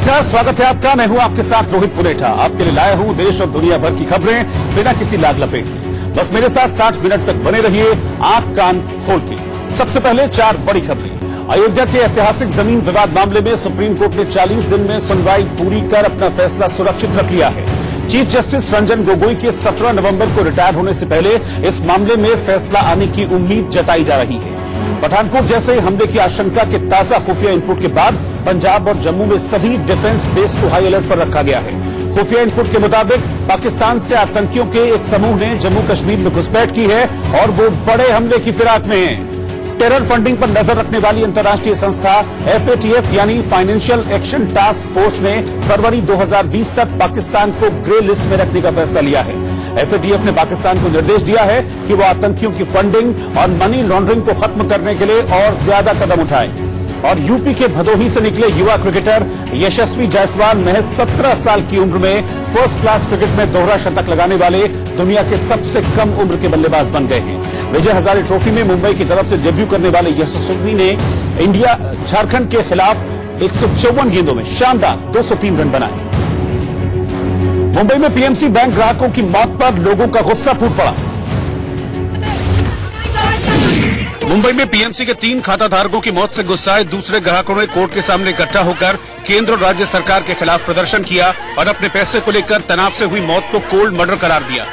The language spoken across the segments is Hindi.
नमस्कार, स्वागत है आपका। मैं हूं आपके साथ रोहित पुलेठा। आपके लिए लाया हूं देश और दुनिया भर की खबरें बिना किसी लाग लपेट के। बस मेरे साथ 60 मिनट तक बने रहिए, आंख कान खोल के। सबसे पहले 4 बड़ी खबरें। अयोध्या के ऐतिहासिक जमीन विवाद मामले में सुप्रीम कोर्ट ने 40 दिन में सुनवाई पूरी कर अपना फैसला सुरक्षित रख लिया है। चीफ जस्टिस रंजन गोगोई के 17 नवंबर को रिटायर होने से पहले इस मामले में फैसला आने की उम्मीद जताई जा रही है। पठानकोट जैसे हमले की आशंका के ताजा खुफिया इनपुट के बाद पंजाब और जम्मू में सभी डिफेंस बेस को हाई अलर्ट पर रखा गया है। खुफिया इनपुट के मुताबिक पाकिस्तान से आतंकियों के एक समूह ने जम्मू कश्मीर में घुसपैठ की है और वो बड़े हमले की फिराक में है। टेरर फंडिंग पर नजर रखने वाली अंतर्राष्ट्रीय संस्था FATF यानी फाइनेंशियल एक्शन टास्क फोर्स ने फरवरी 2020 तक पाकिस्तान को ग्रे लिस्ट में रखने का फैसला लिया है। FATF ने पाकिस्तान को निर्देश दिया है कि वो आतंकियों की फंडिंग और मनी लॉन्ड्रिंग को खत्म करने के लिए और ज्यादा कदम उठाए। और यूपी के भदोही से निकले युवा क्रिकेटर यशस्वी जायसवाल महज 17 साल की उम्र में फर्स्ट क्लास क्रिकेट में दोहरा शतक लगाने वाले दुनिया के सबसे कम उम्र के बल्लेबाज बन गए हैं। विजय हजारे ट्रॉफी में मुंबई की तरफ से डेब्यू करने वाले यशस्वी ने झारखंड के खिलाफ 154 गेंदों में शानदार 203 रन बनाए। मुंबई में PMC बैंक ग्राहकों की मौत पर लोगों का गुस्सा फूट पड़ा। मुंबई में PMC के 3 खाता धारकों की मौत से गुस्साए दूसरे ग्राहकों ने कोर्ट के सामने इकट्ठा होकर केंद्र और राज्य सरकार के खिलाफ प्रदर्शन किया और अपने पैसे को लेकर तनाव से हुई मौत को कोल्ड मर्डर करार दिया।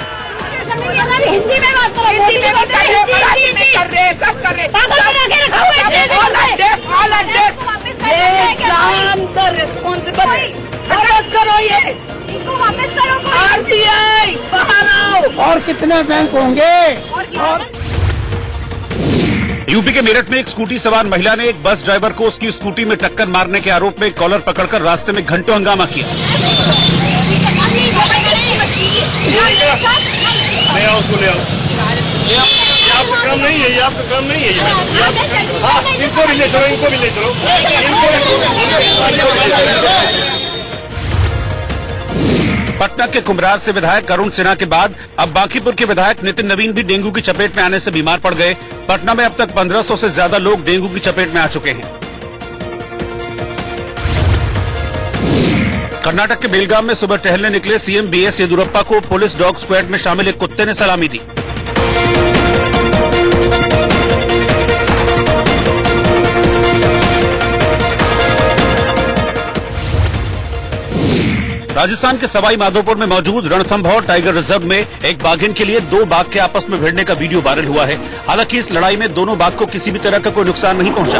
RBI बाहर आओ। और कितने बैंक होंगे? यूपी के मेरठ में एक स्कूटी सवार महिला ने एक बस ड्राइवर को उसकी स्कूटी में टक्कर मारने के आरोप में कॉलर पकड़कर रास्ते में घंटों हंगामा किया। ले आओ उसको, ले आओ। ये आपका काम नहीं है, ये आपका काम नहीं है। इनको भी ले चलो, इनको भी ले चलो, पटना के कुम्हरार से विधायक अरुण सिन्हा के बाद अब बांकीपुर के विधायक नितिन नवीन भी डेंगू की चपेट में आने से बीमार पड़ गए। पटना में अब तक 1500 से ज्यादा लोग डेंगू की चपेट में आ चुके हैं। कर्नाटक के बेलगाम में सुबह टहलने निकले CM BS येदियुरप्पा को पुलिस डॉग स्क्वाड में शामिल एक कुत्ते ने सलामी दी। राजस्थान के सवाई माधोपुर में मौजूद रणथंभौर टाइगर रिजर्व में एक बाघिन के लिए 2 बाघ के आपस में भिड़ने का वीडियो वायरल हुआ है। हालांकि इस लड़ाई में दोनों बाघ को किसी भी तरह का कोई नुकसान नहीं पहुंचा।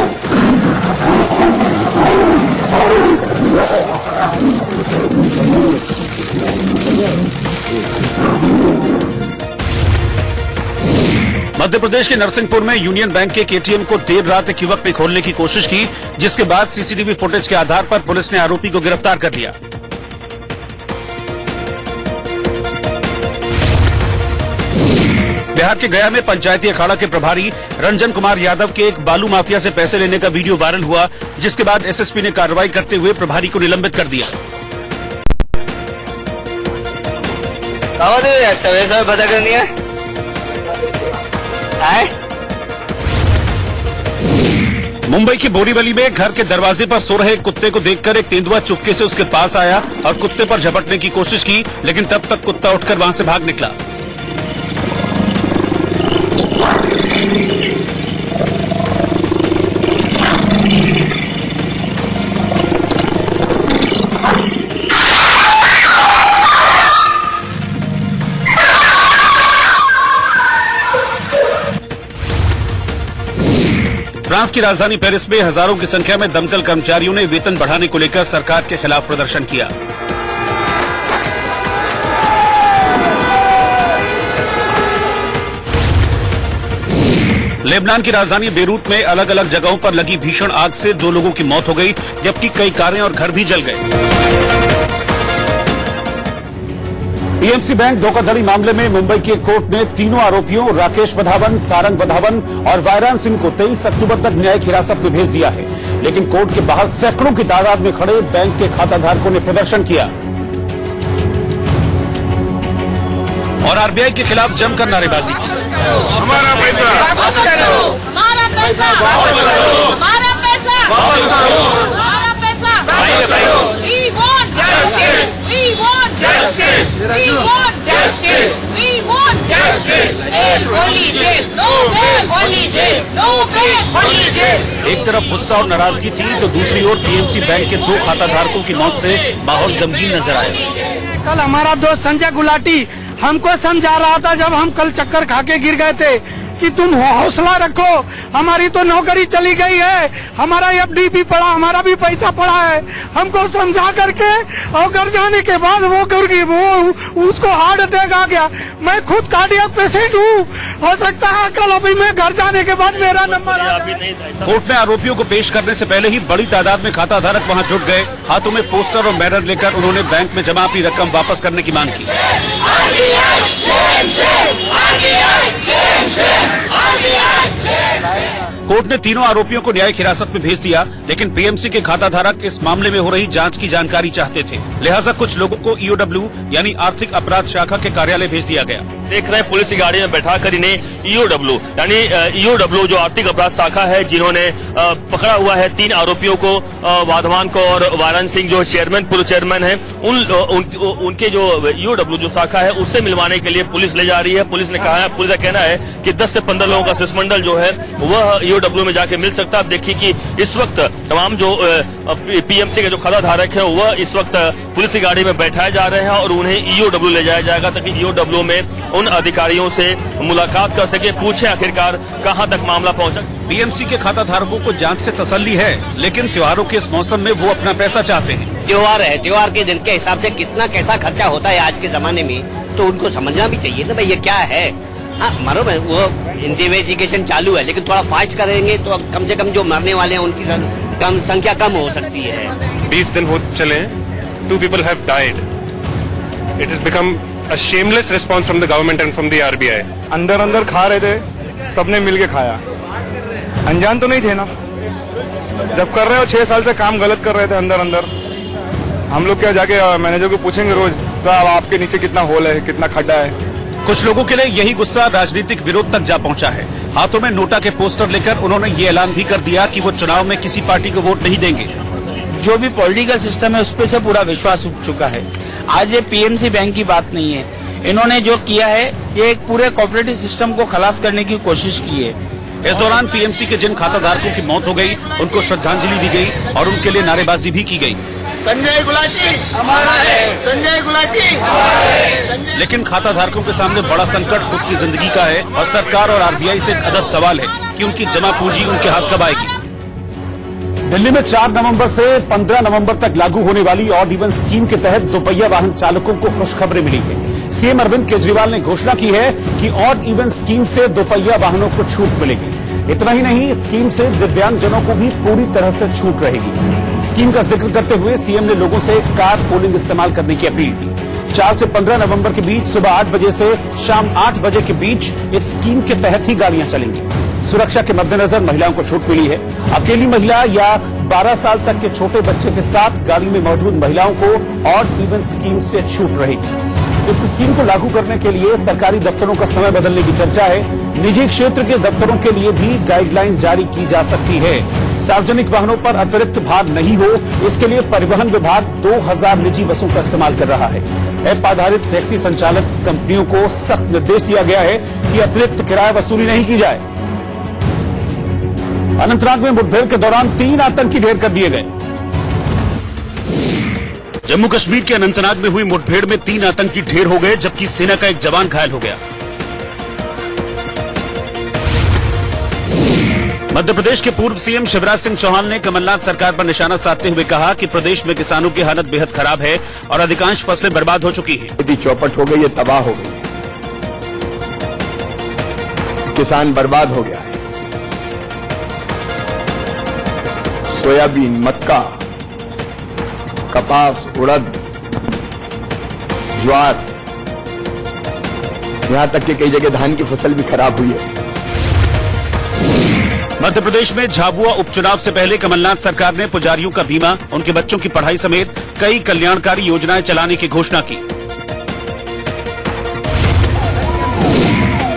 मध्य प्रदेश के नरसिंहपुर में यूनियन बैंक के ATM को देर रात एक युवक ने खोलने की कोशिश की, जिसके बाद CCTV फुटेज के आधार पर पुलिस ने आरोपी को गिरफ्तार कर लिया। बिहार के गया में पंचायती अखाड़ा के प्रभारी रंजन कुमार यादव के एक बालू माफिया से पैसे लेने का वीडियो वायरल हुआ, जिसके बाद SSP ने कार्रवाई करते हुए प्रभारी को निलंबित कर दिया। समय पता करनी है। मुंबई की बोरीवली में घर के दरवाजे पर सो रहे एक कुत्ते को देखकर एक तेंदुआ चुपके से उसके पास आया और कुत्ते पर झपटने की कोशिश की, लेकिन तब तक कुत्ता उठकर वहां से भाग निकला। फ्रांस की राजधानी पेरिस में हजारों की संख्या में दमकल कर्मचारियों ने वेतन बढ़ाने को लेकर सरकार के खिलाफ प्रदर्शन किया। लेबनान की राजधानी बेरूत में अलग अलग जगहों पर लगी भीषण आग से 2 लोगों की मौत हो गई, जबकि कई कारें और घर भी जल गए। PMC बैंक धोखाधड़ी मामले में मुंबई की कोर्ट ने तीनों आरोपियों राकेश वधावन, सारंग वधावन और वायरान सिंह को 23 अक्टूबर तक न्यायिक हिरासत में भेज दिया है। लेकिन कोर्ट के बाहर सैकड़ों की तादाद में खड़े बैंक के खाताधारकों ने प्रदर्शन किया और RBI के खिलाफ जमकर नारेबाजी की। हमारा पैसा वापस करो, हमारा पैसा वापस करो, हमारा पैसा वापस करो, हमारा पैसा वापस करो। एक तरफ गुस्सा और नाराजगी थी तो दूसरी ओर पीएमसी बैंक के 2 खाता धारकों की मौत से माहौल गमगीन नजर आया। कल हमारा दोस्त संजय गुलाटी हमको समझा रहा था, जब हम कल चक्कर खा के गिर गए थे, कि तुम हौसला रखो, हमारी तो नौकरी चली गई है, हमारा एफडी भी पड़ा, हमारा भी पैसा पड़ा है। हमको समझा करके और घर जाने के बाद वो उसको हार्ट अटैक आ गया। मैं खुद कार्डियक पेशेंट हूँ, हो सकता है कल अभी मैं घर जाने के बाद मेरा नंबर आ जाए। कोर्ट में आरोपियों को पेश करने से पहले ही बड़ी तादाद में खाता धारक वहां जुट गए। हाथों में पोस्टर और बैनर लेकर उन्होंने बैंक में जमा अपनी रकम वापस करने की मांग की। कोर्ट ने तीनों आरोपियों को न्यायिक हिरासत में भेज दिया, लेकिन पीएमसी के खाता धारक इस मामले में हो रही जांच की जानकारी चाहते थे। लिहाजा कुछ लोगों को ईओडब्ल्यू यानी आर्थिक अपराध शाखा के कार्यालय भेज दिया गया। देख रहे हैं पुलिस की गाड़ी में बैठाकर इन्हें ईओडब्ल्यू यानी ईओडब्ल्यू जो आर्थिक अपराध शाखा है, जिन्होंने पकड़ा हुआ है 3 आरोपियों को, वाधवान को और वारन सिंह जो चेयरमैन पूर्व चेयरमैन है, उनके जो ईओडब्ल्यू जो शाखा है उससे मिलवाने के लिए पुलिस ले जा रही है। पुलिस ने कहा है, पुलिस का कहना है कि 10 से 15 लोगों का शिष्टमंडल जो है वह ईओडब्ल्यू में जाके मिल सकता है। देखिए कि इस वक्त तमाम जो पीएमसी के जो खाता धारक है वह इस वक्त पुलिस की गाड़ी में बैठाए जा रहे हैं और उन्हें ईओडब्ल्यू ले जाया जाएगा, ताकि ईओडब्ल्यू में उन अधिकारियों से मुलाकात कर सके, पूछे आखिरकार कहां तक मामला पहुंचा। पीएमसी के खाता धारकों को जांच से तसल्ली है, लेकिन त्योहारों के इस मौसम में वो अपना पैसा चाहते हैं। त्योहार है, त्योहार के दिन के हिसाब से कितना कैसा खर्चा होता है आज के जमाने में, तो उनको समझना भी चाहिए ना भाई ये क्या है। हाँ मारो भाई, वो इन्वेस्टिगेशन चालू है, लेकिन थोड़ा फास्ट करेंगे तो कम से कम जो मरने वाले हैं उनकी संख्या कम हो सकती है। 20 दिन हो चले, 2 people have died. It has become a shameless response from the government and from the RBI. अंदर अंदर खा रहे थे, सबने मिलके खाया, अनजान तो नहीं थे ना। जब कर रहे हो 6 साल से काम गलत कर रहे थे अंदर अंदर, हम लोग क्या जाके मैनेजर को पूछेंगे रोज, साहब आपके नीचे कितना होल है, कितना खड्डा है। कुछ लोगों के लिए यही गुस्सा राजनीतिक विरोध तक जा पहुंचा है। हाथों में नोटा के पोस्टर लेकर उन्होंने ये ऐलान भी कर दिया कि वो चुनाव में किसी पार्टी को वोट नहीं देंगे। जो भी पॉलिटिकल सिस्टम है उस पे से पूरा विश्वास उठ चुका है। आज ये पीएमसी बैंक की बात नहीं है, इन्होंने जो किया है ये एक पूरे कोऑपरेटिव सिस्टम को खलास करने की कोशिश की है। इस दौरान पीएमसी के जिन खाता धारकों की मौत हो गई उनको श्रद्धांजलि दी गई और उनके लिए नारेबाजी भी की गई। संजय गुलाटी हमारा है, संजय गुलाटी हमारा है। लेकिन खाता धारकों के सामने बड़ा संकट खुद की जिंदगी का है और सरकार और आरबीआई से एक अदब सवाल है कि उनकी जमा पूंजी उनके हाथ कब आएगी। दिल्ली में 4 नवंबर से 15 नवंबर तक लागू होने वाली ऑड इवन स्कीम के तहत दोपहिया वाहन चालकों को खुशखबरी मिली है। सीएम अरविंद केजरीवाल ने घोषणा की है कि ऑड इवन स्कीम से दोपहिया वाहनों को छूट मिलेगी। इतना ही नहीं, स्कीम से दिव्यांगजनों को भी पूरी तरह से छूट रहेगी। स्कीम का जिक्र करते हुए सीएम ने लोगों से कार पोलिंग इस्तेमाल करने की अपील की। 4 से 15 नवंबर के बीच सुबह 8 बजे से शाम 8 बजे के बीच इस स्कीम के तहत ही गाड़ियां चलेंगी। सुरक्षा के मद्देनजर महिलाओं को छूट मिली है। अकेली महिला या 12 साल तक के छोटे बच्चे के साथ गाड़ी में मौजूद महिलाओं को ऑड इवन स्कीम से छूट रहेगी। इस स्कीम को लागू करने के लिए सरकारी दफ्तरों का समय बदलने की चर्चा है। निजी क्षेत्र के दफ्तरों के लिए भी गाइडलाइन जारी की जा सकती है। सार्वजनिक वाहनों पर अतिरिक्त भार नहीं हो, इसके लिए परिवहन विभाग 2000 निजी बसों का इस्तेमाल कर रहा है। ऐप आधारित टैक्सी संचालक कंपनियों को सख्त निर्देश दिया गया है कि अतिरिक्त किराया वसूली नहीं की जाए। अनंतनाग में मुठभेड़ के दौरान 3 आतंकी ढेर कर दिए गए। जम्मू कश्मीर के अनंतनाग में हुई मुठभेड़ में 3 आतंकी ढेर हो गए, जबकि सेना का एक जवान घायल हो गया। मध्य प्रदेश के पूर्व सीएम शिवराज सिंह चौहान ने कमलनाथ सरकार पर निशाना साधते हुए कहा कि प्रदेश में किसानों की हालत बेहद खराब है और अधिकांश फसलें बर्बाद हो चुकी हैं। खेती चौपट हो गई है, तबाह हो गई, किसान बर्बाद हो गया है। सोयाबीन, मक्का, कपास, उड़द, ज्वार, यहां तक कि कई जगह धान की फसल भी खराब हुई है। मध्य प्रदेश में झाबुआ उपचुनाव से पहले कमलनाथ सरकार ने पुजारियों का बीमा, उनके बच्चों की पढ़ाई समेत कई कल्याणकारी योजनाएं चलाने की घोषणा की।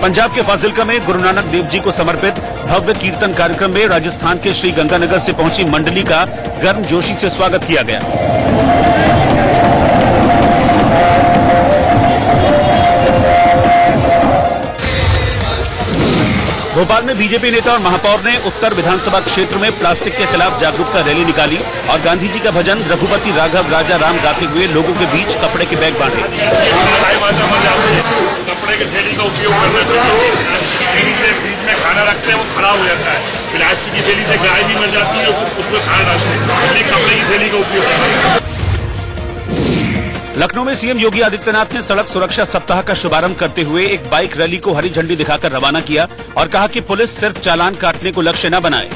पंजाब के फाजिल्का में गुरु नानक देव जी को समर्पित भव्य कीर्तन कार्यक्रम में राजस्थान के श्री गंगानगर से पहुंची मंडली का गर्मजोशी से स्वागत किया गया। भोपाल में बीजेपी नेता और महापौर ने उत्तर विधानसभा क्षेत्र में प्लास्टिक के खिलाफ जागरूकता रैली निकाली और गांधी जी का भजन रघुपति राघव राजा राम गाते हुए लोगों के बीच कपड़े के बैग बांटे। कपड़े की थैली का उपयोग करने से थैली से बीच में खाना रखते हैं वो खराब हो जाता है। प्लास्टिक की थैली से गाय भी मर जाती है, उसमें खाना डालते हैं, इसलिए कपड़े की थैली का उपयोग करते हैं। लखनऊ में सीएम योगी आदित्यनाथ ने सड़क सुरक्षा सप्ताह का शुभारंभ करते हुए एक बाइक रैली को हरी झंडी दिखाकर रवाना किया और कहा कि पुलिस सिर्फ चालान काटने को लक्ष्य न बनाए।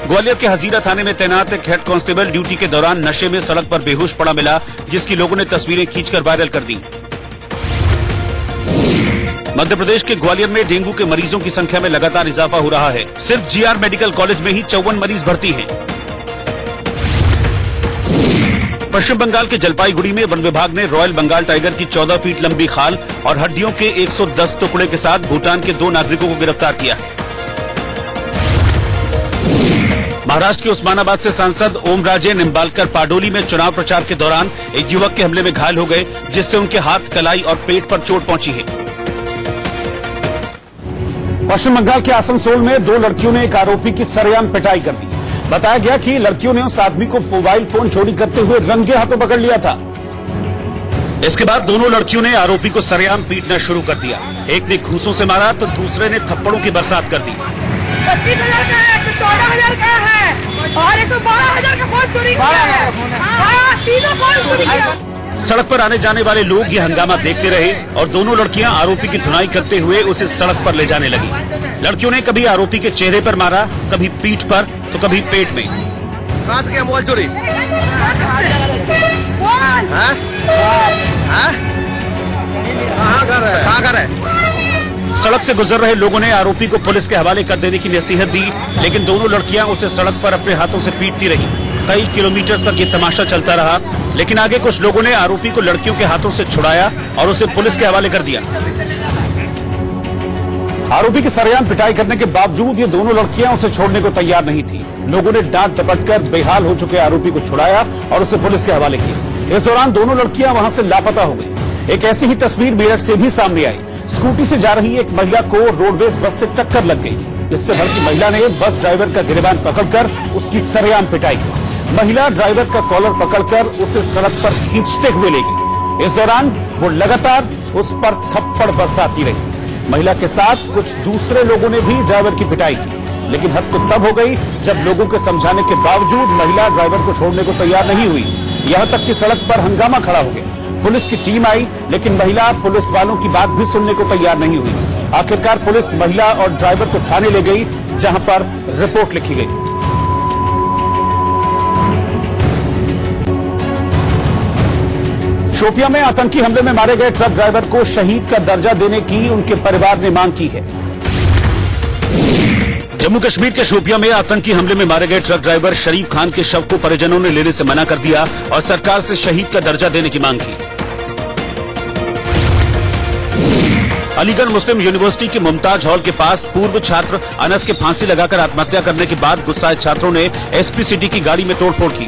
ग्वालियर के हजीरा थाने में तैनात एक हेड कांस्टेबल ड्यूटी के दौरान नशे में सड़क पर बेहोश पड़ा मिला, जिसकी लोगों ने तस्वीरें खींचकर वायरल कर दी। मध्य प्रदेश के ग्वालियर में डेंगू के मरीजों की संख्या में लगातार इजाफा हो रहा है। सिर्फ जीआर मेडिकल कॉलेज में ही 54 मरीज भर्ती हैं। पश्चिम बंगाल के जलपाईगुड़ी में वन विभाग ने रॉयल बंगाल टाइगर की 14 फीट लंबी खाल और हड्डियों के 110 टुकड़े के साथ भूटान के 2 नागरिकों को गिरफ्तार किया। महाराष्ट्र के उस्मानाबाद से सांसद ओमराजे निम्बालकर पाडोली में चुनाव प्रचार के दौरान एक युवक के हमले में घायल हो गए, जिससे उनके हाथ, कलाई और पेट पर चोट पहुंची है। पश्चिम बंगाल के आसनसोल में 2 लड़कियों ने एक आरोपी की सरेआम पिटाई कर दी। बताया गया कि लड़कियों ने उस आदमी को मोबाइल फोन चोरी करते हुए रंगे हाथों पकड़ लिया था। इसके बाद दोनों लड़कियों ने आरोपी को सरेआम पीटना शुरू कर दिया। एक ने घूंसों से मारा तो दूसरे ने थप्पड़ों की बरसात कर दी। 25,000 का है, 14,000 का है और 112,000 का फोन चोरी किया है। तीनों फोन चोरी किया। सड़क पर आने जाने वाले लोग ये हंगामा देखते रहे और दोनों लड़कियां आरोपी की धुनाई करते हुए उसे सड़क पर ले जाने लगी। लड़कियों ने कभी आरोपी के चेहरे पर मारा, कभी पीठ पर तो कभी पेट में। कहाँ से किया मोबाइल चोरी? कहाँ घर है? सड़क से गुजर रहे लोगों ने आरोपी को पुलिस के हवाले कर देने की नसीहत दी, लेकिन दोनों लड़कियां उसे सड़क पर अपने हाथों से पीटती रही। कई किलोमीटर तक ये तमाशा चलता रहा, लेकिन आगे कुछ लोगों ने आरोपी को लड़कियों के हाथों से छुड़ाया और उसे पुलिस के हवाले कर दिया। आरोपी की सरेआम पिटाई करने के बावजूद ये दोनों लड़कियां उसे छोड़ने को तैयार नहीं थी। लोगों ने डांट डपटकर बेहाल हो चुके आरोपी को छुड़ाया और उसे पुलिस के हवाले किया। इस दौरान दोनों लड़कियां वहां से लापता हो गई। एक ऐसी ही तस्वीर मेरठ से भी सामने आई। स्कूटी से जा रही एक महिला को रोडवेज बस से टक्कर लग गई। इससे भड़की महिला ने बस ड्राइवर का गिरबान पकड़कर उसकी सरेआम पिटाई की। महिला ड्राइवर का कॉलर पकड़कर उसे सड़क पर खींचते हुए ले गई। इस दौरान वो लगातार उस पर थप्पड़ बरसाती रही। महिला के साथ कुछ दूसरे लोगों ने भी ड्राइवर की पिटाई की, लेकिन हद तो तब हो गई जब लोगों के समझाने के बावजूद महिला ड्राइवर को छोड़ने को तैयार नहीं हुई। यहां तक कि सड़क पर हंगामा खड़ा हो गया। पुलिस की टीम आई, लेकिन महिला पुलिस वालों की बात भी सुनने को तैयार नहीं हुई। आखिरकार पुलिस महिला और ड्राइवर को थाने ले गई, जहां पर रिपोर्ट लिखी गई। शोपियां में आतंकी हमले में मारे गए ट्रक ड्राइवर को शहीद का दर्जा देने की उनके परिवार ने मांग की है। जम्मू कश्मीर के शोपियां में आतंकी हमले में मारे गए ट्रक ड्राइवर शरीफ खान के शव को परिजनों ने लेने से मना कर दिया और सरकार से शहीद का दर्जा देने की मांग की। अलीगढ़ मुस्लिम यूनिवर्सिटी के मुमताज हॉल के पास पूर्व छात्र अनस के फांसी लगाकर आत्महत्या करने के बाद गुस्साए छात्रों ने एसपी सिटी की गाड़ी में तोड़फोड़ की।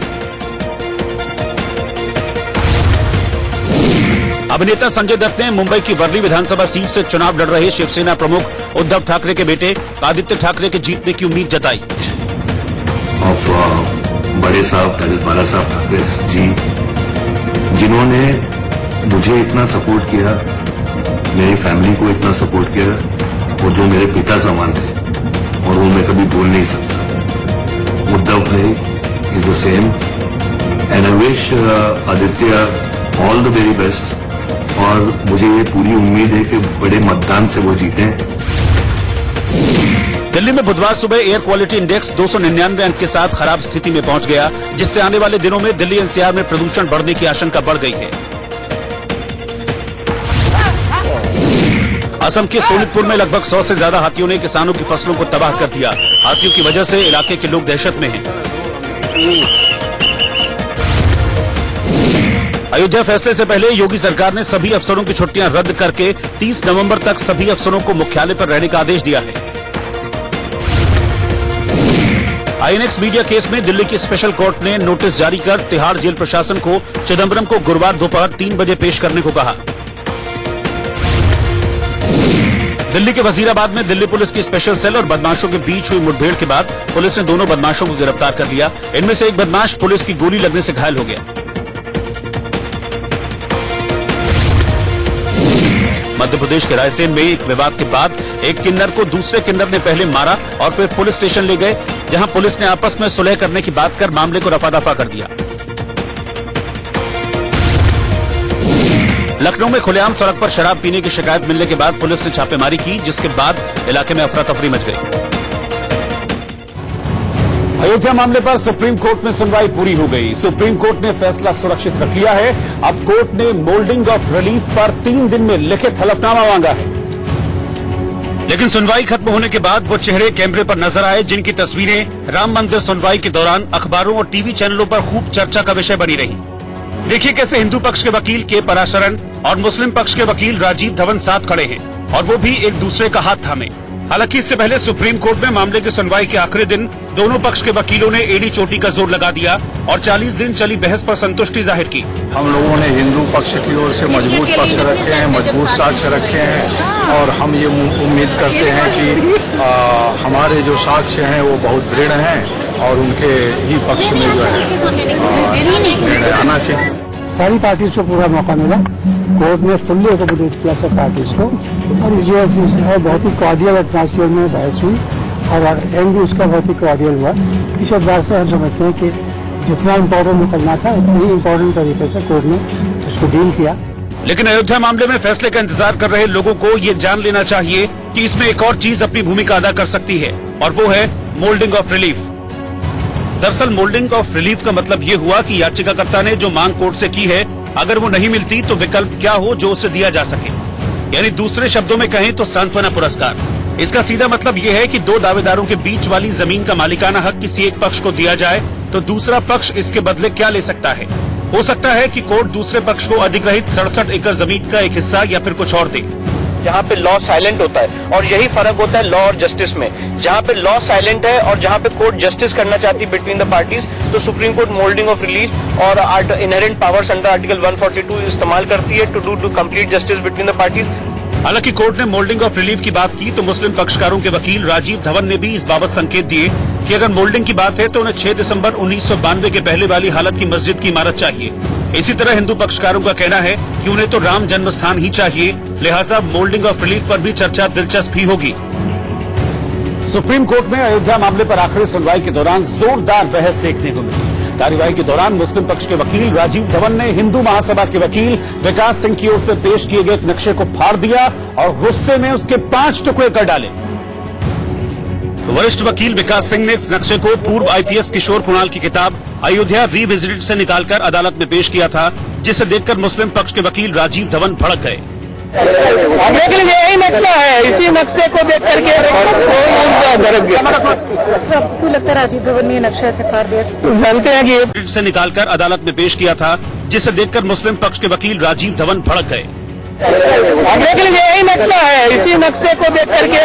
अभिनेता संजय दत्त ने मुंबई की वर्ली विधानसभा सीट से चुनाव लड़ रहे शिवसेना प्रमुख उद्धव ठाकरे के बेटे आदित्य ठाकरे के जीतने की उम्मीद जताई। बड़े साहब बाला साहब ठाकरे जी, जिन्होंने मुझे इतना सपोर्ट किया, मेरी फैमिली को इतना सपोर्ट किया और जो मेरे पिता समान थे और वो मैं कभी भूल नहीं सकता। उद्धव भाई is the same and I wish Aditya all the very best और मुझे ये पूरी उम्मीद है कि बड़े मतदान से वो जीते। दिल्ली में बुधवार सुबह एयर क्वालिटी इंडेक्स 299 अंक के साथ खराब स्थिति में पहुंच गया, जिससे आने वाले दिनों में दिल्ली एनसीआर में प्रदूषण बढ़ने की आशंका बढ़ गई है। असम के सोनितपुर में लगभग 100 से ज्यादा हाथियों ने किसानों की फसलों को तबाह कर दिया। हाथियों की वजह से इलाके के लोग दहशत में हैं। अयोध्या फैसले से पहले योगी सरकार ने सभी अफसरों की छुट्टियां रद्द करके 30 नवंबर तक सभी अफसरों को मुख्यालय पर रहने का आदेश दिया है। आईएनएक्स मीडिया केस में दिल्ली की स्पेशल कोर्ट ने नोटिस जारी कर तिहाड़ जेल प्रशासन को चिदम्बरम को गुरुवार दोपहर 3 बजे पेश करने को कहा। दिल्ली के वजीराबाद में दिल्ली पुलिस की स्पेशल सेल और बदमाशों के बीच हुई मुठभेड़ के बाद पुलिस ने दोनों बदमाशों को गिरफ्तार कर लिया। इनमें से एक बदमाश पुलिस की गोली लगने से घायल हो गया। मध्य प्रदेश के रायसेन में एक विवाद के बाद एक किन्नर को दूसरे किन्नर ने पहले मारा और फिर पुलिस स्टेशन ले गए, जहां पुलिस ने आपस में सुलह करने की बात कर मामले को रफा दफा कर दिया। लखनऊ में खुलेआम सड़क पर शराब पीने की शिकायत मिलने के बाद पुलिस ने छापेमारी की, जिसके बाद इलाके में अफरा तफरी मच गई। अयोध्या मामले पर सुप्रीम कोर्ट में सुनवाई पूरी हो गई। सुप्रीम कोर्ट ने फैसला सुरक्षित रख लिया है। अब कोर्ट ने मोल्डिंग ऑफ रिलीफ पर 3 दिन में लिखित हलफनामा मांगा है। लेकिन सुनवाई खत्म होने के बाद वो चेहरे कैमरे पर नजर आए जिनकी तस्वीरें राम मंदिर सुनवाई के दौरान अखबारों और टीवी चैनलों पर खूब चर्चा का विषय बनी रही। देखिए कैसे हिंदू पक्ष के वकील के पराशरन और मुस्लिम पक्ष के वकील राजीव धवन साथ खड़े हैं, और वो भी एक दूसरे का हाथ थामे। हालांकि इससे पहले सुप्रीम कोर्ट में मामले की सुनवाई के आखिरी दिन दोनों पक्ष के वकीलों ने एड़ी चोटी का जोर लगा दिया और 40 दिन चली बहस पर संतुष्टि जाहिर की। हम लोगों ने हिंदू पक्ष की ओर से मजबूत पक्ष रखे हैं, मजबूत साक्ष्य रखे हैं, और हम ये उम्मीद करते हैं कि हमारे जो साक्ष्य हैं वो बहुत दृढ़ हैं और उनके ही पक्ष में जो है निर्णय आना चाहिए। सारी पार्टीज को पूरा मौका मिला। कोर्ट ने फुल्ली एकोमोडेट किया सब पार्टीज को, और इस वजह से बहुत ही कॉर्डियल एटमॉस्फेयर में बहस हुई और एंड भी उसका बहुत ही कॉर्डियल हुआ। इस बात से हम समझते हैं कि जितना इम्पोर्टेंट निकलना था उतनी ही इम्पोर्टेंट तरीके से कोर्ट ने उसको डील किया। लेकिन अयोध्या मामले में फैसले का इंतजार कर रहे लोगों को ये जान लेना चाहिए कि इसमें एक और चीज अपनी भूमिका अदा कर सकती है, और वो है मोल्डिंग ऑफ रिलीफ। दरअसल मोल्डिंग ऑफ रिलीफ का मतलब ये हुआ कि याचिकाकर्ता ने जो मांग कोर्ट से की है, अगर वो नहीं मिलती तो विकल्प क्या हो जो उसे दिया जा सके, यानी दूसरे शब्दों में कहें तो सांत्वना पुरस्कार। इसका सीधा मतलब ये है कि दो दावेदारों के बीच वाली जमीन का मालिकाना हक किसी एक पक्ष को दिया जाए तो दूसरा पक्ष इसके बदले क्या ले सकता है। हो सकता है कि कोर्ट दूसरे पक्ष को अधिग्रहित 67 एकड़ जमीन का एक हिस्सा या फिर कुछ और दे। जहाँ पे लॉ साइलेंट होता है, और यही फर्क होता है लॉ और जस्टिस में। जहाँ पे लॉ साइलेंट है और जहाँ पे कोर्ट जस्टिस करना चाहती है बिटवीन द पार्टीज, तो supreme court moulding of relief और इनहेरेंट पावर्स अंडर आर्टिकल 142 इस्तेमाल करती है to do complete justice between the parties. हालांकि कोर्ट ने मोल्डिंग ऑफ रिलीफ की बात की तो मुस्लिम पक्षकारों के वकील राजीव धवन ने भी इस बाबत संकेत दिए कि अगर मोल्डिंग की बात है तो उन्हें 6 दिसंबर 1992 के पहले वाली हालत की मस्जिद की इमारत चाहिए। इसी तरह हिंदू पक्षकारों का कहना है कि उन्हें तो राम जन्म स्थान ही चाहिए, लिहाजा मोल्डिंग ऑफ रिलीफ पर भी चर्चा दिलचस्प ही होगी। सुप्रीम कोर्ट में अयोध्या मामले पर आखिरी सुनवाई के दौरान जोरदार बहस देखने को मिली। कार्यवाही के दौरान मुस्लिम पक्ष के वकील राजीव धवन ने हिंदू महासभा के वकील विकास सिंह की ओर से पेश किए गए एक नक्शे को फाड़ दिया और गुस्से में उसके 5 टुकड़े कर डाले। वरिष्ठ वकील विकास सिंह ने इस नक्शे को पूर्व आईपीएस किशोर कुणाल की किताब अयोध्या रीविजिटेड से निकालकर अदालत में पेश किया था, जिसे देखकर मुस्लिम पक्ष के वकील राजीव धवन भड़क गए। लेकिन यही नक्शा है, इसी नक्शे को देख करके आपको लगता है राजीव धवन ने नक्शा ऐसे फाड़ दिया? जानते हैं कि से निकालकर अदालत में पेश किया था, जिसे देखकर मुस्लिम पक्ष के वकील राजीव धवन भड़क गए। लेकिन यही नक्शा है, इसी नक्शे को देख करके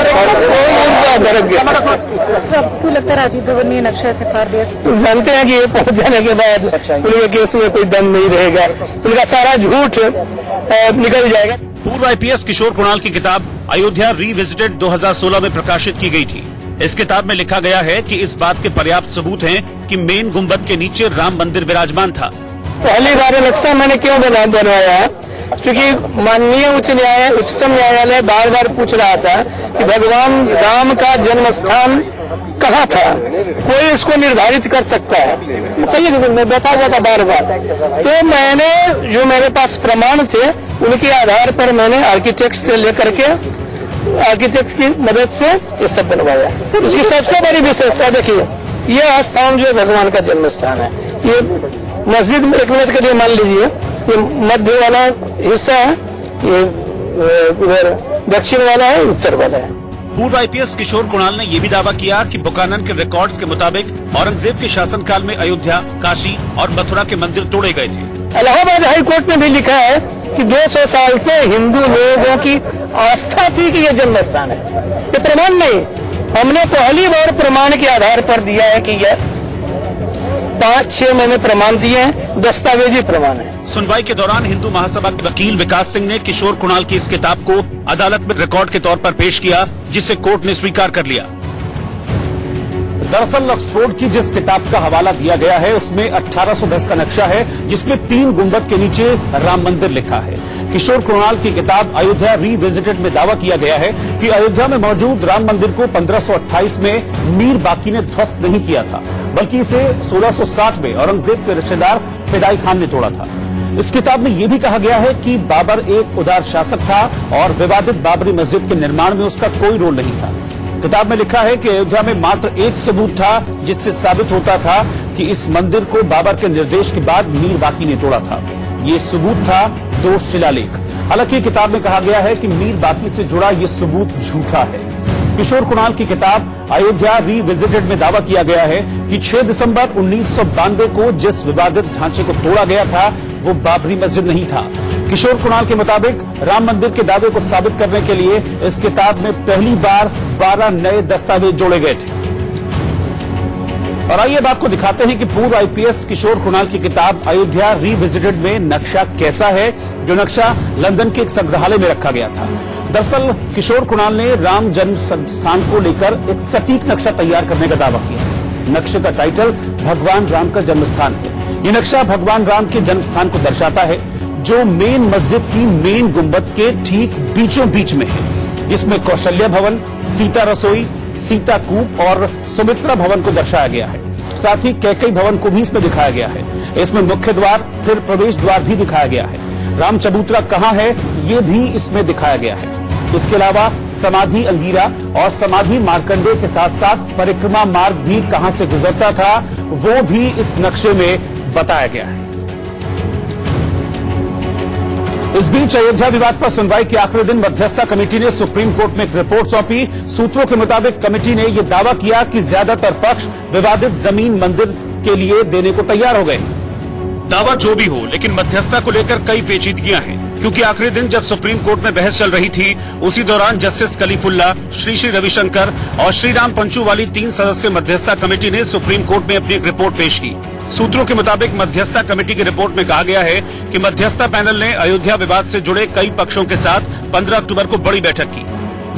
आपको लगता है राजीव धवन ने नक्शा ऐसे फाड़ दिया? जानते हैं कि ये पहुंच जाने के बाद उनके केस में कोई दम नहीं रहेगा, उनका सारा झूठ निकल जाएगा। पूर्व आईपीएस किशोर कुणाल की किताब अयोध्या रीविजिटेड 2016 में प्रकाशित की गई थी। इस किताब में लिखा गया है कि इस बात के पर्याप्त सबूत हैं कि मेन गुंबद के नीचे राम मंदिर विराजमान था। पहली बार नक्शा मैंने क्यों बनवाया, क्योंकि माननीय उच्चतम न्यायालय बार बार पूछ रहा था कि भगवान राम का जन्म स्थान कहाँ था, कोई इसको निर्धारित कर सकता है, मैं बैठा हुआ था बार बार। तो मैंने जो मेरे पास प्रमाण थे उनके आधार पर मैंने आर्किटेक्ट से लेकर के आर्किटेक्ट की मदद से ये सब बनवाया। उसकी सबसे बड़ी विशेषता देखिए, यह स्थान जो भगवान का जन्म स्थान है, ये मस्जिद में 1 मिनट के लिए मान लीजिए, ये मध्य वाला हिस्सा है, ये उधर दक्षिण वाला है, उत्तर वाला है। पूर्व आईपीएस किशोर कुणाल ने यह भी दावा किया कि बुकानन के रिकॉर्ड्स के मुताबिक औरंगजेब के शासनकाल में अयोध्या, काशी और मथुरा के मंदिर तोड़े गए थे। इलाहाबाद हाई कोर्ट ने भी लिखा है कि 200 साल से हिंदू लोगों की आस्था थी कि यह जन्म स्थान है। ये प्रमाण नहीं, हमने पहली बार प्रमाण के आधार पर दिया है कि 5-6 मैंने प्रमाण दिए हैं, दस्तावेजी प्रमाण है। सुनवाई के दौरान हिंदू महासभा के वकील विकास सिंह ने किशोर कुणाल की इस किताब को अदालत में रिकॉर्ड के तौर पर पेश किया, जिसे कोर्ट ने स्वीकार कर लिया। दरअसल ऑक्सफोर्ड की जिस किताब का हवाला दिया गया है उसमें 1810 का नक्शा है, जिसमें 3 गुंबद के नीचे राम मंदिर लिखा है। किशोर कुणाल की किताब अयोध्या रीविजिटेड में दावा किया गया है कि अयोध्या में मौजूद राम मंदिर को 1528 में मीर बाकी ने ध्वस्त नहीं किया था, बल्कि इसे 1660 में औरंगजेब के रिश्तेदार फिदाई खान ने तोड़ा था। इस किताब में यह भी कहा गया है कि बाबर एक उदार शासक था और विवादित बाबरी मस्जिद के निर्माण में उसका कोई रोल नहीं था। किताब में लिखा है कि अयोध्या में मात्र एक सबूत था जिससे साबित होता था कि इस मंदिर को बाबर के निर्देश के बाद मीर बाकी ने तोड़ा था। ये सबूत था 2 शिलालेख। हालांकि किताब में कहा गया है कि मीर बाकी से जुड़ा ये सबूत झूठा है। किशोर कुणाल की किताब अयोध्या रीविजिटेड में दावा किया गया है कि 6 दिसंबर 1992 को जिस विवादित ढांचे को तोड़ा गया था वो बाबरी मस्जिद नहीं था। किशोर कुणाल के मुताबिक राम मंदिर के दावे को साबित करने के लिए इस किताब में पहली बार 12 नए दस्तावेज जोड़े गए थे। और आइए अब आपको दिखाते हैं कि पूर्व आईपीएस किशोर कुणाल की किताब अयोध्या रीविजिटेड में नक्शा कैसा है, जो नक्शा लंदन के एक संग्रहालय में रखा गया था। दरअसल किशोर कुणाल ने राम जन्म स्थान को लेकर एक सटीक नक्शा तैयार करने का दावा किया। नक्शे का टाइटल भगवान राम का जन्म स्थान है। ये नक्शा भगवान राम के जन्म स्थान को दर्शाता है, जो मेन मस्जिद की मेन गुंबद के ठीक बीचों बीच में है। इसमें कौशल्या भवन, सीता रसोई, सीता कूप और सुमित्रा भवन को दर्शाया गया है। साथ ही कैकई भवन को भी इसमें दिखाया गया है। इसमें मुख्य द्वार फिर प्रवेश द्वार भी दिखाया गया है। राम चबूतरा कहाँ है ये भी इसमें दिखाया गया है। इसके अलावा समाधि अंगीरा और समाधि मार्कंडेय के साथ साथ परिक्रमा मार्ग भी कहां से गुजरता था वो भी इस नक्शे में बताया गया है। इस बीच अयोध्या विवाद पर सुनवाई के आखिरी दिन मध्यस्थता कमेटी ने सुप्रीम कोर्ट में एक रिपोर्ट सौंपी। सूत्रों के मुताबिक कमेटी ने यह दावा किया कि ज्यादातर पक्ष विवादित जमीन मंदिर के लिए देने को तैयार हो गए। दावा जो भी हो, लेकिन मध्यस्थता को लेकर कई पेचीदगियां हैं, क्योंकि आखिरी दिन जब सुप्रीम कोर्ट में बहस चल रही थी उसी दौरान जस्टिस कलीफुल्ला, श्री रविशंकर और श्रीराम पंचू वाली 3 सदस्यीय मध्यस्थता कमेटी ने सुप्रीम कोर्ट में अपनी एक रिपोर्ट पेश की। सूत्रों के मुताबिक मध्यस्थता कमेटी की रिपोर्ट में कहा गया है कि मध्यस्थता पैनल ने अयोध्या विवाद से जुड़े कई पक्षों के साथ 15 अक्टूबर को बड़ी बैठक की।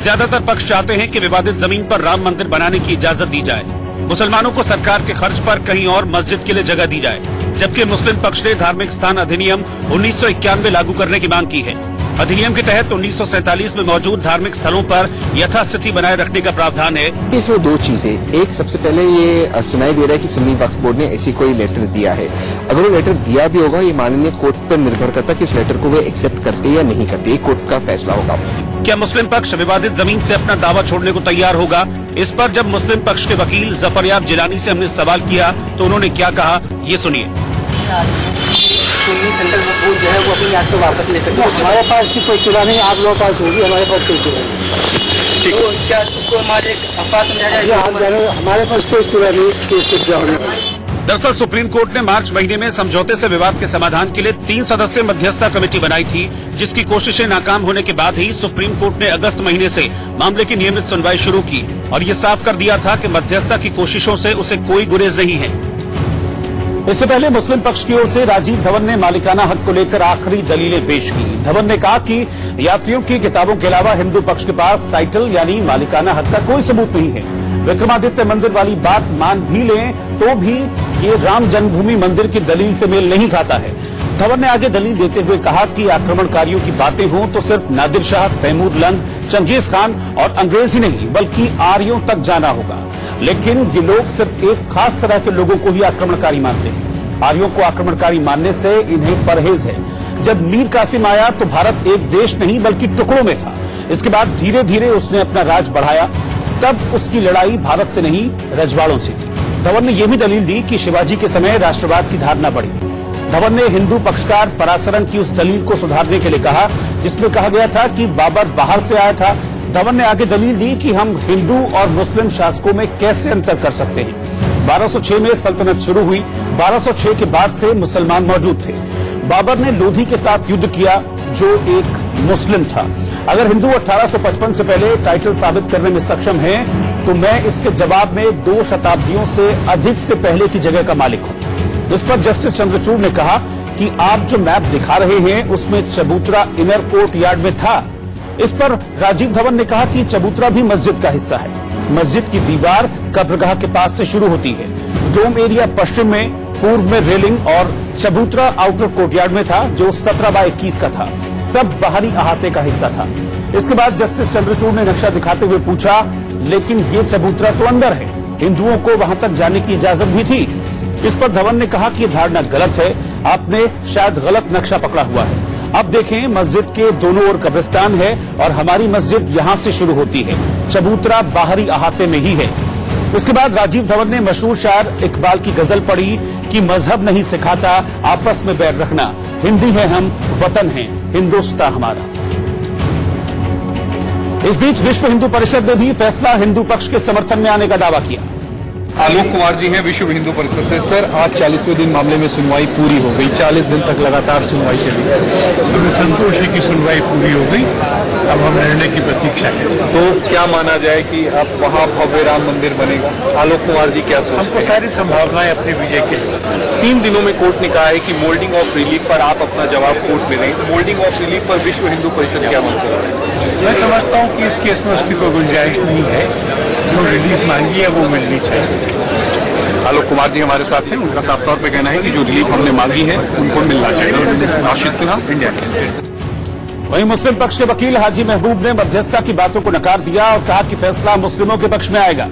ज्यादातर पक्ष चाहते हैं कि विवादित जमीन पर राम मंदिर बनाने की इजाजत दी जाए, मुसलमानों को सरकार के खर्च पर कहीं और मस्जिद के लिए जगह दी जाए, जबकि मुस्लिम पक्ष ने धार्मिक स्थान अधिनियम 1991 लागू करने की मांग की है। अधिनियम के तहत 1947 में मौजूद धार्मिक स्थलों पर यथास्थिति बनाए रखने का प्रावधान है। इसमें 2 चीजें, एक सबसे पहले ये सुनाई दे रहा है कि सुन्नी वक्फ बोर्ड ने ऐसी कोई लेटर दिया है। अगर वो लेटर दिया भी होगा ये माननीय कोर्ट पर निर्भर करता है कि उस लेटर को वे एक्सेप्ट करते या नहीं करते, ये कोर्ट का फैसला होगा। क्या मुस्लिम पक्ष विवादित जमीन से अपना दावा छोड़ने को तैयार होगा? इस पर जब मुस्लिम पक्ष के वकील जफरयाब जिलानी से हमने सवाल किया तो उन्होंने क्या कहा, ये सुनिए। सुन्नी सेंट्रल वक्फ बोर्ड जो है वो अपनी याचिका को वापस ले सकते हैं। हमारे पास कोई किला नहीं, आप लोगों के पास होगी, हमारे पास कोई किला नहीं। तो क्या उसको हमारे अफवाह समझा जाए? हमारे पास कोई किला नहीं केस होने। दरअसल सुप्रीम कोर्ट ने मार्च महीने में समझौते से विवाद के समाधान के लिए 3 सदस्यीय मध्यस्थता कमेटी बनाई थी, जिसकी कोशिशें नाकाम होने के बाद ही सुप्रीम कोर्ट ने अगस्त महीने से मामले की नियमित सुनवाई शुरू की और ये साफ कर दिया था कि मध्यस्थता की कोशिशों से उसे कोई गुरेज नहीं है। इससे पहले मुस्लिम पक्ष की ओर से राजीव धवन ने मालिकाना हक को लेकर आखिरी दलीलें पेश की। धवन ने कहा कि यात्रियों की किताबों के अलावा हिंदू पक्ष के पास टाइटल यानी मालिकाना हक का कोई सबूत नहीं है। विक्रमादित्य मंदिर वाली बात मान भी लें तो भी ये राम जन्मभूमि मंदिर की दलील से मेल नहीं खाता है। धवन ने आगे दलील देते हुए कहा कि आक्रमणकारियों की बातें हों तो सिर्फ Nadir Shah, Taimur lung, Genghis Khan और अंग्रेज ही नहीं बल्कि आर्यों तक जाना होगा। लेकिन ये लोग सिर्फ एक खास तरह के लोगों को ही आक्रमणकारी मानते हैं। आर्यों को आक्रमणकारी मानने से इन्हें परहेज है। जब मीर कासिम आया तो भारत एक देश नहीं बल्कि टुकड़ों में था। इसके बाद धीरे धीरे उसने अपना राज बढ़ाया, तब उसकी लड़ाई भारत से नहीं रजवाड़ों से थी। धवन ने यह भी दलील दी कि शिवाजी के समय राष्ट्रवाद की धारणा बढ़ी। धवन ने हिंदू पक्षकार पराशरन की उस दलील को सुधारने के लिए कहा जिसमें कहा गया था कि बाबर बाहर से आया था। धवन ने आगे दलील दी कि हम हिंदू और मुस्लिम शासकों में कैसे अंतर कर सकते हैं। 1206 में सल्तनत शुरू हुई, 1206 के बाद से मुसलमान मौजूद थे। बाबर ने लोधी के साथ युद्ध किया जो एक मुस्लिम था। अगर हिंदू 1855 से पहले टाइटल साबित करने में सक्षम है तो मैं इसके जवाब में 2 शताब्दियों से अधिक से पहले की जगह का मालिक हूं। इस पर जस्टिस चंद्रचूड़ ने कहा कि आप जो मैप दिखा रहे हैं उसमें चबूतरा इनर कोर्ट यार्ड में था। इस पर राजीव धवन ने कहा कि चबूतरा भी मस्जिद का हिस्सा है। मस्जिद की दीवार कब्रगाह के पास से शुरू होती है। डोम एरिया पश्चिम में, पूर्व में रेलिंग और चबूतरा आउटर कोर्टयार्ड में था जो 17x21 का था। सब बाहरी अहाते का हिस्सा था। इसके बाद जस्टिस चंद्रचूड़ ने नक्शा दिखाते हुए पूछा, लेकिन ये चबूतरा तो अंदर है, हिंदुओं को वहां तक जाने की इजाजत भी थी। इस पर धवन ने कहा कि यह धारणा गलत है, आपने शायद गलत नक्शा पकड़ा हुआ है। अब देखें, मस्जिद के दोनों ओर कब्रिस्तान है और हमारी मस्जिद यहां से शुरू होती है। चबूतरा बाहरी अहाते में ही है। उसके बाद राजीव धवन ने मशहूर शायर इकबाल की गजल पढ़ी कि मजहब नहीं सिखाता आपस में बैर रखना, हिंदी है हम, वतन है हिंदुस्तान हमारा। इस बीच विश्व हिंदू परिषद ने भी फैसला हिंदू पक्ष के समर्थन में आने का दावा किया। आलोक कुमार जी हैं विश्व हिंदू परिषद से। सर, आज 40वें दिन मामले में सुनवाई पूरी हो गई। 40 दिन तक लगातार सुनवाई चली। हमें संतोष है कि सुनवाई पूरी हो गई, अब हम निर्णय की प्रतीक्षा है। तो क्या माना जाए कि अब वहाँ भव्य राम मंदिर बनेगा? आलोक कुमार जी क्या सोचते हैं? हमको सारी संभावनाएं अपने विजय के लिए। 3 दिनों में कोर्ट ने कहा है कि मोल्डिंग ऑफ रिलीफ पर आप अपना जवाब कोर्ट में दें। मोल्डिंग ऑफ रिलीफ पर विश्व हिंदू परिषद क्या मानता है? मैं समझता हूँ कि इस केस में उसकी कोई गुंजाइश नहीं है। जो रिलीफ मांगी है वो मिलनी चाहिए। आलोक कुमार जी हमारे साथ हैं। उनका साफ तौर पे कहना है कि जो रिलीफ हमने मांगी है उनको मिलना चाहिए। आशीष सिन्हा, इंडिया न्यूज। वहीं मुस्लिम पक्ष के वकील हाजी महबूब ने मध्यस्थता की बातों को नकार दिया और कहा कि फैसला मुस्लिमों के पक्ष में आएगा।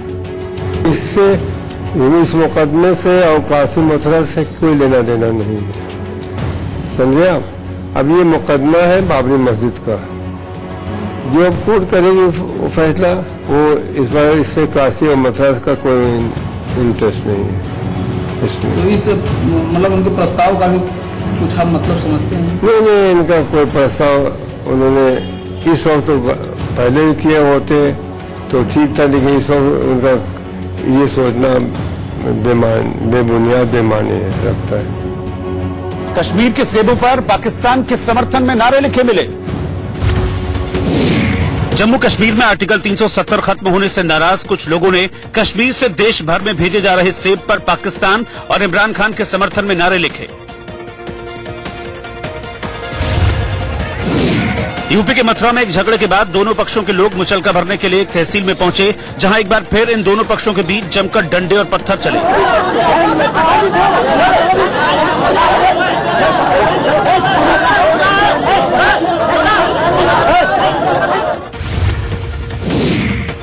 इससे इस मुकदमे से और कासिम मथुरा से कोई लेना देना नहीं है, समझे आप? अब ये मुकदमा है बाबरी मस्जिद का, जो अब कोर्ट करेगी फैसला, वो इस बार इससे काशी और मथुरा का कोई इंटरेस्ट नहीं है इसमें। तो इस मतलब उनके प्रस्ताव का भी कुछ हम मतलब समझते हैं? नहीं, इनका कोई प्रस्ताव उन्होंने इस वक्त तो पहले ही किए होते तो ठीक था, लेकिन इस वक्त उनका ये सोचना बेबुनियाद बेमानी रखता है। कश्मीर के सेबों पर पाकिस्तान के समर्थन में नारे लिखे मिले। जम्मू कश्मीर में आर्टिकल 370 खत्म होने से नाराज कुछ लोगों ने कश्मीर से देश भर में भेजे जा रहे सेब पर पाकिस्तान और इमरान खान के समर्थन में नारे लिखे। यूपी के मथुरा में एक झगड़े के बाद दोनों पक्षों के लोग मुचलका भरने के लिए एक तहसील में पहुंचे, जहां एक बार फिर इन दोनों पक्षों के बीच जमकर डंडे और पत्थर चले।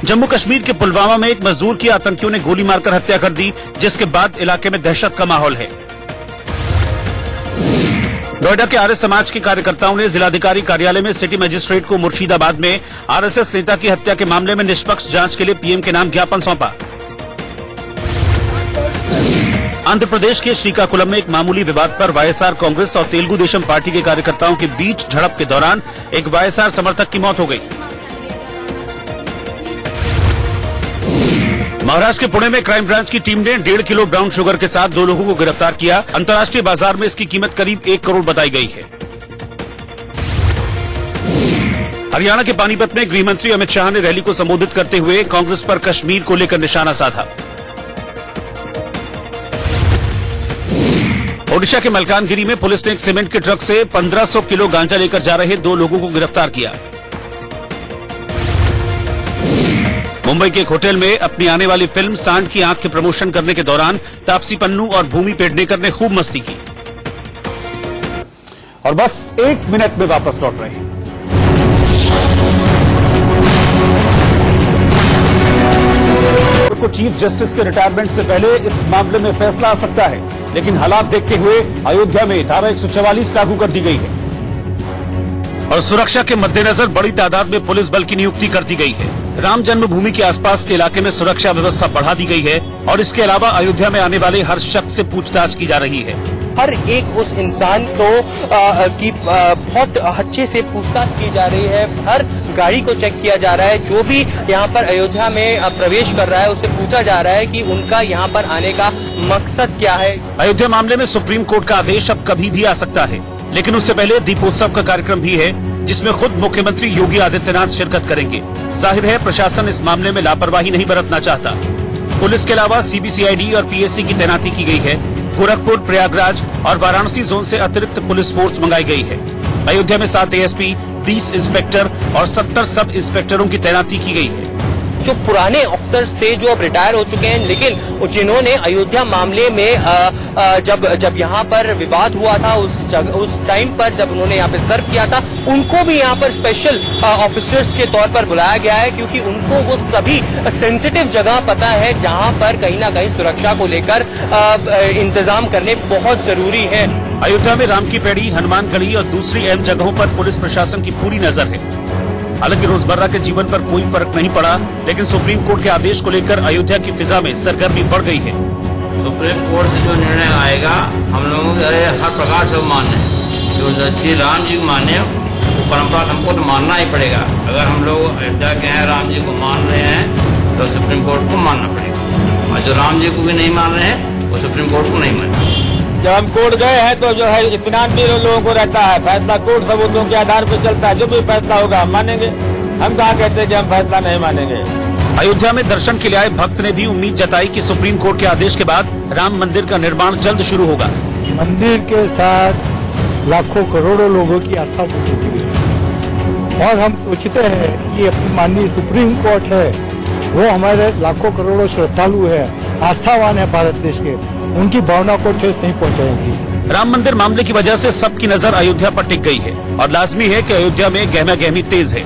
जम्मू कश्मीर के पुलवामा में एक मजदूर की आतंकियों ने गोली मारकर हत्या कर दी, जिसके बाद इलाके में दहशत का माहौल है। नोएडा के आर्य समाज के कार्यकर्ताओं ने जिलाधिकारी कार्यालय में सिटी मजिस्ट्रेट को मुर्शिदाबाद में आरएसएस नेता की हत्या के मामले में निष्पक्ष जांच के लिए पीएम के नाम ज्ञापन सौंपा। आंध्र प्रदेश के श्रीकाकुलम में एक मामूली विवाद पर वाईएसआर कांग्रेस और तेलुगु देशम पार्टी के कार्यकर्ताओं के बीच झड़प के दौरान एक वाईएसआर समर्थक की मौत हो गई। महाराष्ट्र के पुणे में क्राइम ब्रांच की टीम ने 1.5 किलो ब्राउन शुगर के साथ 2 लोगों को गिरफ्तार किया। अंतर्राष्ट्रीय बाजार में इसकी कीमत करीब 1 करोड़ बताई गई है। हरियाणा के पानीपत में गृह मंत्री अमित शाह ने रैली को संबोधित करते हुए कांग्रेस पर कश्मीर को लेकर निशाना साधा। ओडिशा के मलकानगिरी में पुलिस ने एक सीमेंट के ट्रक से 1500 किलो गांजा लेकर जा रहे 2 लोगों को गिरफ्तार किया। मुंबई के एक होटल में अपनी आने वाली फिल्म सांड की आंख के प्रमोशन करने के दौरान तापसी पन्नू और भूमि पेडनेकर ने खूब मस्ती की। और बस 1 मिनट में वापस लौट रहे हैं। को चीफ जस्टिस के रिटायरमेंट से पहले इस मामले में फैसला आ सकता है, लेकिन हालात देखते हुए अयोध्या में धारा 144 लागू कर दी गई है और सुरक्षा के मद्देनजर बड़ी तादाद में पुलिस बल की नियुक्ति कर दी गई है। राम जन्मभूमि के आसपास के इलाके में सुरक्षा व्यवस्था बढ़ा दी गई है और इसके अलावा अयोध्या में आने वाले हर शख्स से पूछताछ की जा रही है। हर एक उस इंसान की बहुत अच्छे से पूछताछ की जा रही है। हर गाड़ी को चेक किया जा रहा है। जो भी यहाँ पर अयोध्या में प्रवेश कर रहा है उससे पूछा जा रहा है कि उनका यहाँ पर आने का मकसद क्या है। अयोध्या मामले में सुप्रीम कोर्ट का आदेश अब कभी भी आ सकता है, लेकिन उससे पहले दीपोत्सव का कार्यक्रम भी है, जिसमें खुद मुख्यमंत्री योगी आदित्यनाथ शिरकत करेंगे। जाहिर है प्रशासन इस मामले में लापरवाही नहीं बरतना चाहता। पुलिस के अलावा सीबीसीआईडी और पीएससी की तैनाती की गई है। गोरखपुर, प्रयागराज और वाराणसी जोन से अतिरिक्त पुलिस फोर्स मंगाई गई है। अयोध्या में 7 एएसपी, 20 इंस्पेक्टर और 70 सब इंस्पेक्टरों की तैनाती की गई है। जो पुराने ऑफिसर्स थे जो अब रिटायर हो चुके हैं, लेकिन जिन्होंने अयोध्या मामले में जब यहाँ पर विवाद हुआ था उस टाइम पर जब उन्होंने यहाँ पे सर्व किया था, उनको भी यहाँ पर स्पेशल ऑफिसर्स के तौर पर बुलाया गया है, क्योंकि उनको वो सभी सेंसिटिव जगह पता है जहाँ पर कहीं ना कहीं सुरक्षा को लेकर इंतजाम करने बहुत जरूरी है। अयोध्या में राम की पेड़ी, हनुमान गढ़ी और दूसरी अहम जगहों पर पुलिस प्रशासन की पूरी नजर है। हालांकि रोजमर्रा के जीवन पर कोई फर्क नहीं पड़ा, लेकिन सुप्रीम कोर्ट के आदेश को लेकर अयोध्या की फिजा में सरगर्मी बढ़ गई है। सुप्रीम कोर्ट से जो निर्णय आएगा हम लोगों के हर प्रकार से मान्य है। जो श्री राम जी को माने वो परंपरा हमको तो मानना ही पड़ेगा। अगर हम लोग अयोध्या के हैं, राम जी को मान रहे हैं, तो सुप्रीम कोर्ट को मानना पड़ेगा। और जो राम जी को भी नहीं मान रहे हैं वो सुप्रीम कोर्ट को नहीं माने। जब हम कोर्ट गए हैं तो जो है इत्मीनान भी लोगों को रहता है। फैसला कोर्ट सबूतों के आधार पर चलता है। जो भी फैसला होगा हम मानेंगे। हम कहाँ कहते हैं कि हम फैसला नहीं मानेंगे। अयोध्या में दर्शन के लिए आए भक्त ने भी उम्मीद जताई कि सुप्रीम कोर्ट के आदेश के बाद राम मंदिर का निर्माण जल्द शुरू होगा। मंदिर के साथ लाखों करोड़ों लोगों की आस्था जुड़ी हुई है और हम सोचते हैं कि अपनी माननीय सुप्रीम कोर्ट है वो हमारे लाखों करोड़ों श्रद्धालु है, आस्थावान है भारत देश के, उनकी भावना को ठेस नहीं पहुंचाएंगी। राम मंदिर मामले की वजह से सबकी नजर अयोध्या पर टिक गई है और लाजमी है कि अयोध्या में गहमा गहमी तेज है।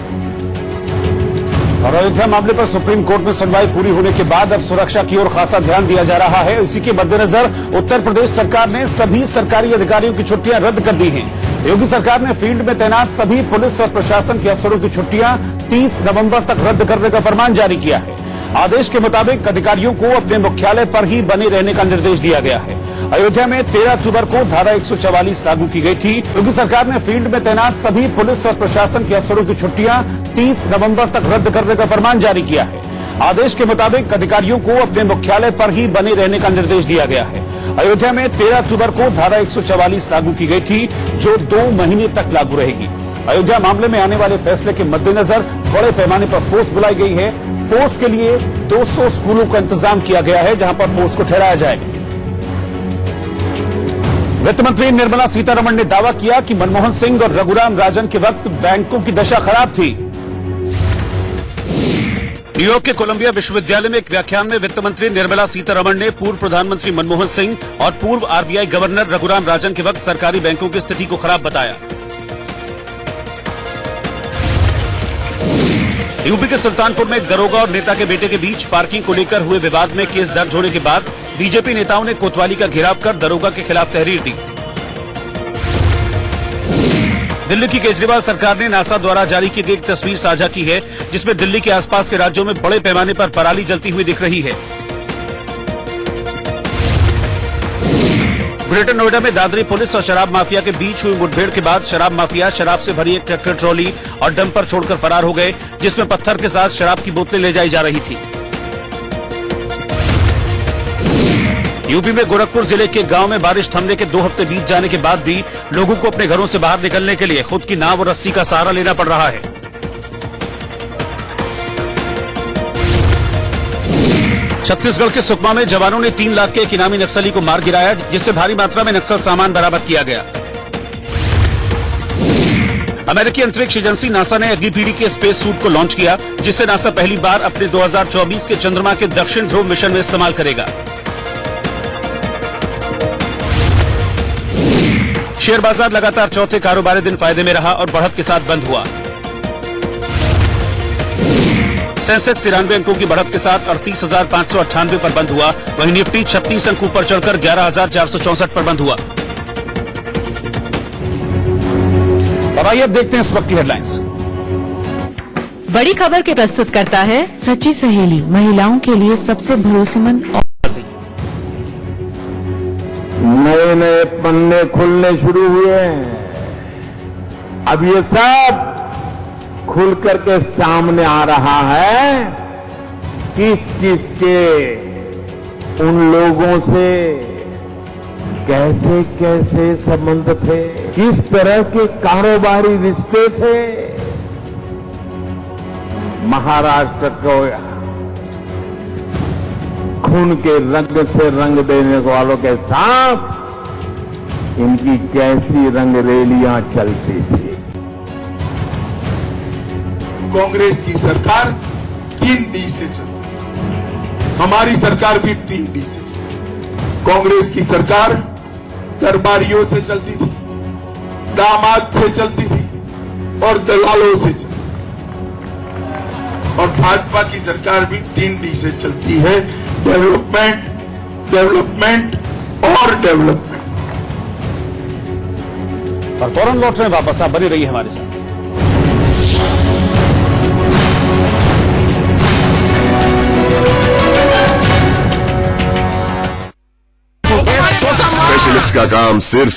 और अयोध्या मामले पर सुप्रीम कोर्ट में सुनवाई पूरी होने के बाद अब सुरक्षा की ओर खासा ध्यान दिया जा रहा है। इसी के मद्देनजर उत्तर प्रदेश सरकार ने सभी सरकारी अधिकारियों की छुट्टियां रद्द कर दी हैं। योगी सरकार ने फील्ड में तैनात सभी पुलिस और प्रशासन के अफसरों की छुट्टियां 30 नवंबर तक रद्द करने का फरमान जारी किया है। आदेश के मुताबिक अधिकारियों को अपने मुख्यालय पर ही बने रहने का निर्देश दिया गया है। अयोध्या में 13 अक्टूबर को धारा 144 लागू की गई थी। योगी सरकार ने फील्ड में तैनात सभी पुलिस और प्रशासन के अफसरों की छुट्टियां 30 नवंबर तक रद्द करने का फरमान जारी किया है। आदेश के मुताबिक अधिकारियों को अपने मुख्यालय पर ही बने रहने का निर्देश दिया गया है। अयोध्या में 13 अक्टूबर को धारा 144 लागू की गई थी, जो 2 महीने तक लागू रहेगी। अयोध्या मामले में आने वाले फैसले के मद्देनजर बड़े पैमाने पर फोर्स बुलाई गई है। फोर्स के लिए 200 स्कूलों का इंतजाम किया गया है, जहां पर फोर्स को ठहराया जाएगा। वित्त मंत्री निर्मला सीतारमण ने दावा किया कि मनमोहन सिंह और रघुराम राजन के वक्त बैंकों की दशा खराब थी। न्यूयॉर्क के कोलंबिया विश्वविद्यालय में एक व्याख्यान में वित्त मंत्री निर्मला सीतारमण ने पूर्व प्रधानमंत्री मनमोहन सिंह और पूर्व आरबीआई गवर्नर रघुराम राजन के वक्त सरकारी बैंकों की स्थिति को खराब बताया। यूपी के सुल्तानपुर में एक दरोगा और नेता के बेटे के बीच पार्किंग को लेकर हुए विवाद में केस दर्ज होने के बाद बीजेपी नेताओं ने कोतवाली का घेराव कर दरोगा के खिलाफ तहरीर दी। दिल्ली की केजरीवाल सरकार ने नासा द्वारा जारी की गई एक तस्वीर साझा की है, जिसमें दिल्ली के आसपास के राज्यों में बड़े पैमाने पर पराली जलती हुई दिख रही है। ग्रेटर नोएडा में दादरी पुलिस और शराब माफिया के बीच हुई मुठभेड़ के बाद शराब माफिया शराब से भरी एक ट्रैक्टर ट्रॉली और डंपर छोड़कर फरार हो गए, जिसमें पत्थर के साथ शराब की बोतलें ले जाई जा रही थी। यूपी में गोरखपुर जिले के गांव में बारिश थमने के 2 हफ्ते बीत जाने के बाद भी लोगों को अपने घरों से बाहर निकलने के लिए खुद की नाव और रस्सी का सहारा लेना पड़ रहा है। छत्तीसगढ़ के सुकमा में जवानों ने 3 लाख के एक इनामी नक्सली को मार गिराया, जिससे भारी मात्रा में नक्सल सामान बरामद किया गया। अमेरिकी अंतरिक्ष एजेंसी नासा ने अगली पीढ़ी के स्पेस सूट को लॉन्च किया, जिसे नासा पहली बार अपने 2024 के चंद्रमा के दक्षिण ध्रुव मिशन में इस्तेमाल करेगा। शेयर बाजार लगातार चौथे कारोबारी दिन फायदे में रहा और बढ़त के साथ बंद हुआ। सेंसेक्स 93 अंकों की बढ़त के साथ 38,598 पर बंद हुआ। वहीं निफ्टी 36 अंक ऊपर चढ़कर 11,464 पर बंद हुआ। और आइए अब देखते हैं इस वक्त की हेडलाइंस। बड़ी खबर के प्रस्तुत करता है सच्ची सहेली, महिलाओं के लिए सबसे भरोसेमंद। नए नए पन्ने खुलने शुरू हुए हैं। अब ये सब खुल करके सामने आ रहा है किस किस के उन लोगों से कैसे कैसे संबंध थे, किस तरह के कारोबारी रिश्ते थे। महाराष्ट्र को खून के रंग से रंग देने वालों के साथ इनकी कैसी रंगरेलियां चलती थी। कांग्रेस की सरकार 3D से चलती, हमारी सरकार भी 3D से चलती। कांग्रेस की सरकार दरबारियों से चलती थी, दामाद से चलती थी और दलालों से चलती थी। और भाजपा की सरकार भी 3D से चलती है, डेवलपमेंट, डेवलपमेंट और डेवलपमेंट। और फौरन लौट रहे हैं वापस, आप बने रहिए हमारे साथ। स्पेशलिस्ट का काम सिर्फ